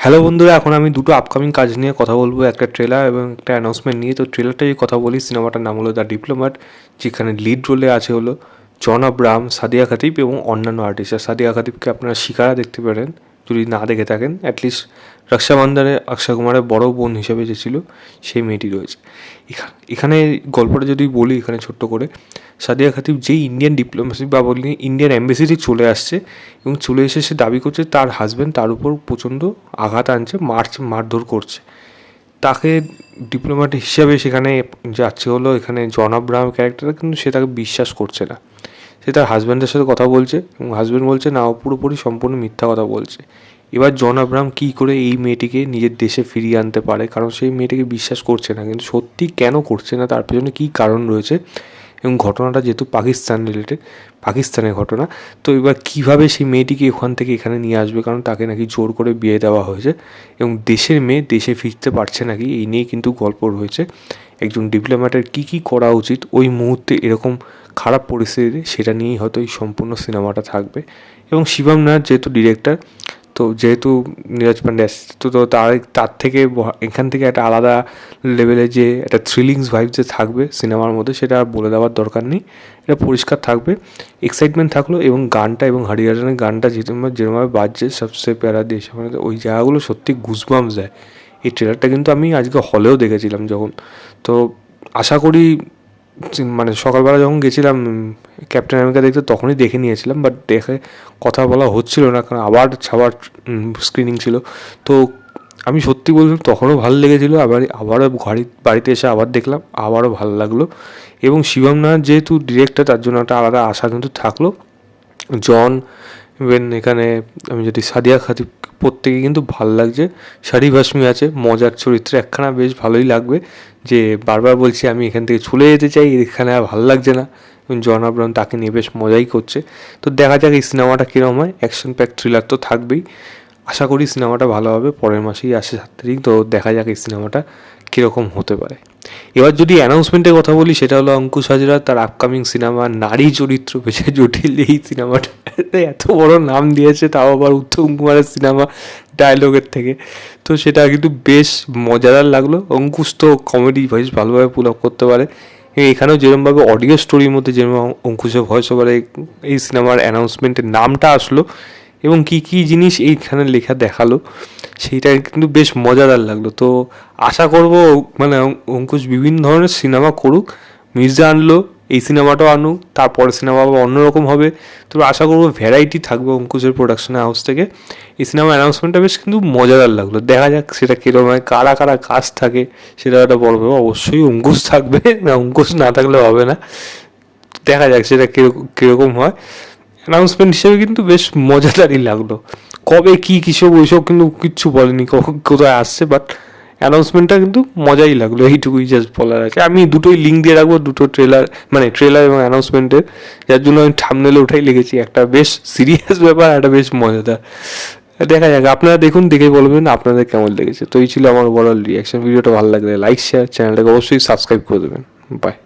Hello বন্ধুরা, এখন আমি দুটো আপকামিং কাজ নিয়ে কথা বলবো, একটা ট্রেলার এবং একটা অ্যানাউন্সমেন্ট নিয়ে। তো ট্রেলারটা যদি কথা বলি, সিনেমাটার নাম হলো দ্য ডিপ্লোম্যাট, যেখানে লিড রোলে আছে হলো জন আব্রাহাম, সাদিয়া খাতিব এবং অন্যান্য আর্টিস্ট। আর সাদিয়া খাতিবকে আপনারা শিকারা দেখতে পারেন, যদি না দেখে থাকেন। অ্যাটলিস্ট রক্ষাবন্ধনে অক্ষয় কুমারের বড় বোন হিসেবে যে ছিল সেই মেয়েটি রয়েছে এখানে। গল্পটা যদি বলি এখানে ছোট্ট করে, সাদিয়া খাতিব যেই ইন্ডিয়ান ডিপ্লোমেসি বা বলি ইন্ডিয়ান অ্যাম্বাসিতে চলে আসছে এবং চলে এসে সে দাবি করছে তার হাজব্যান্ড তার উপর প্রচণ্ড আঘাত আনছে, মারধর করছে। তাকে ডিপ্লোম্যাট হিসাবে সেখানে যাচ্ছে হলো এখানে জন আব্রাহাম ক্যারেক্টার, কিন্তু সে তাকে বিশ্বাস করছে না। সে তার হাজব্যান্ডের সাথে কথা বলছে এবং হাজব্যান্ড বলছে না, ও পুরোপুরি সম্পূর্ণ মিথ্যা কথা বলছে। এবার জন আব্রাহাম কী করে এই মেয়েটিকে নিজের দেশে ফিরিয়ে আনতে পারে, কারণ সেই মেয়েটিকে বিশ্বাস করছে না, কিন্তু সত্যি কেন করছে না, তার পেছনে কী কারণ রয়েছে। এবং ঘটনাটা যেহেতু পাকিস্তান রিলেটেড, পাকিস্তানের ঘটনা, তো এবার কীভাবে সেই মেয়েটিকে ওখান থেকে এখানে নিয়ে আসবে, কারণ তাকে নাকি জোর করে বিয়ে দেওয়া হয়েছে এবং দেশের মেয়ে দেশে ফিরতে পারছে নাকি, এই নিয়ে কিন্তু গল্প রয়েছে। একজন ডিপ্লোম্যাটের কী করা উচিত ওই মুহূর্তে এরকম খারাপ পরিস্থিতিতে, সেটা নিয়েই হয়তো এই সম্পূর্ণ সিনেমাটা থাকবে। এবং শিবম নায়ার যেহেতু ডিরেক্টর, তো যেহেতু নীরজ পান্ডে আসছে, তো তার থেকে এখান থেকে একটা আলাদা লেভেলে যে একটা থ্রিলিংস ভাইব যে থাকবে সিনেমার মধ্যে, সেটা আর বলে দেওয়ার দরকার নেই, এটা পরিষ্কার থাকবে। এক্সাইটমেন্ট থাকলো এবং গানটা এবং হরিহরনের গানটা যেরকমভাবে বাজছে সবসে প্যারা দেশ, আমাদের ওই জায়গাগুলো সত্যি গুজবাম্পস দেয়। এই ট্রেলারটা কিন্তু আমি আজকে হলেও দেখেছিলাম যখন, তো আশা করি মানে সকালবেলা যখন গেছিলাম ক্যাপ্টেন আমেরিকা দেখতে তখনই দেখে নিয়েছিলাম, বাট দেখে কথা বলা হচ্ছিল না, কারণ আবার ছাবার স্ক্রিনিং ছিল। তো আমি সত্যি বললাম তখনও ভালো লেগেছিলো, আবারও বাড়িতে এসে আবার দেখলাম, আবারও ভালো লাগলো। এবং শিবম নায়ার যেহেতু ডিরেক্টর, তার জন্য একটা আলাদা আশা কিন্তু থাকলো। জন ইভেন এখানে আমি যদি সাদিয়া খাতিব, প্রত্যেকে কিন্তু ভালো লাগছে। শারিফ হাশমি আছে মজার চরিত্রে, একখানা বেশ ভালোই লাগবে, যে বারবার বলছি আমি এখান থেকে চলে যেতে চাই, এখানে আর ভালো লাগছে না। এবং জন আব্রাহাম তাকে নিয়ে বেশ মজাই করছে। তো দেখা যাক এই সিনেমাটা কীরকম হয়। অ্যাকশন প্যাক থ্রিলার তো থাকবেই, আশা করি সিনেমাটা ভালো হবে। পরের মাসেই আসে 7 তারিখ, তো দেখা যাক এই সিনেমাটা কীরকম হতে পারে। এবার যদি অ্যানাউন্সমেন্টের কথা বলি, সেটা হলো অঙ্কুশ হাজরা তার আপকামিং সিনেমা নারী চরিত্র বেশি জটিল, এই সিনেমাটা এত বড় নাম দিয়েছে, তাও আবার উত্তম কুমারের সিনেমা ডায়লগের থেকে। তো সেটা কিন্তু বেশ মজাদার লাগলো। অঙ্কুশ তো কমেডি বেশ ভালোভাবে পুল আপ করতে পারে। এখানেও যেরকমভাবে অডিও স্টোরির মধ্যে যেরকম অঙ্কুশের ভয়েস ওভারে এই সিনেমার অ্যানাউন্সমেন্টের নামটা আসলো এবং কী জিনিস এইখানে লেখা দেখালো, সেইটা কিন্তু বেশ মজাদার লাগলো। তো আশা করব মানে অঙ্কুশ বিভিন্ন ধরনের সিনেমা করুক। মির্জা আনলো, এই সিনেমাটাও আনুক, তারপরে সিনেমা আবার অন্যরকম হবে। তবে আশা করবো ভ্যারাইটি থাকবে অঙ্কুশের প্রোডাকশন হাউস থেকে। এই সিনেমা অ্যানাউন্সমেন্টটা বেশ কিন্তু মজাদার লাগলো। দেখা যাক সেটা কীরকম হয়, কারা কারা কাজ থাকে সেটা একটা বড় ব্যাপার। অবশ্যই অঙ্কুশ থাকবে, না অঙ্কুশ না থাকলে হবে না। দেখা যাক সেটা কীরকম হয়। অ্যানাউন্সমেন্ট হিসেবে কিন্তু বেশ মজাদারই লাগলো। কবে কী কিসব ওইসব কিন্তু কিচ্ছু বলেনি, কোথায় আসছে, বাট অ্যানাউন্সমেন্টটা কিন্তু মজাই লাগলো, এইটুকুই জাস্ট বলার আছে। আমি দুটোই লিঙ্ক দিয়ে রাখবো, দুটো ট্রেলার এবং অ্যানাউন্সমেন্টের, যার জন্য আমি থাম্বনেলে ওঠাই লিখেছি, একটা বেশ সিরিয়াস ব্যাপার, একটা বেশ মজাদার। দেখা যাক, আপনারা দেখুন, দেখে বলবেন আপনাদের কেমন লেগেছে। তো এই ছিল আমার ওভারঅল রিয়াকশন। ভিডিওটা ভালো লাগলে লাইক শেয়ার, চ্যানেলটাকে অবশ্যই সাবস্ক্রাইব করে দেবেন। বাই।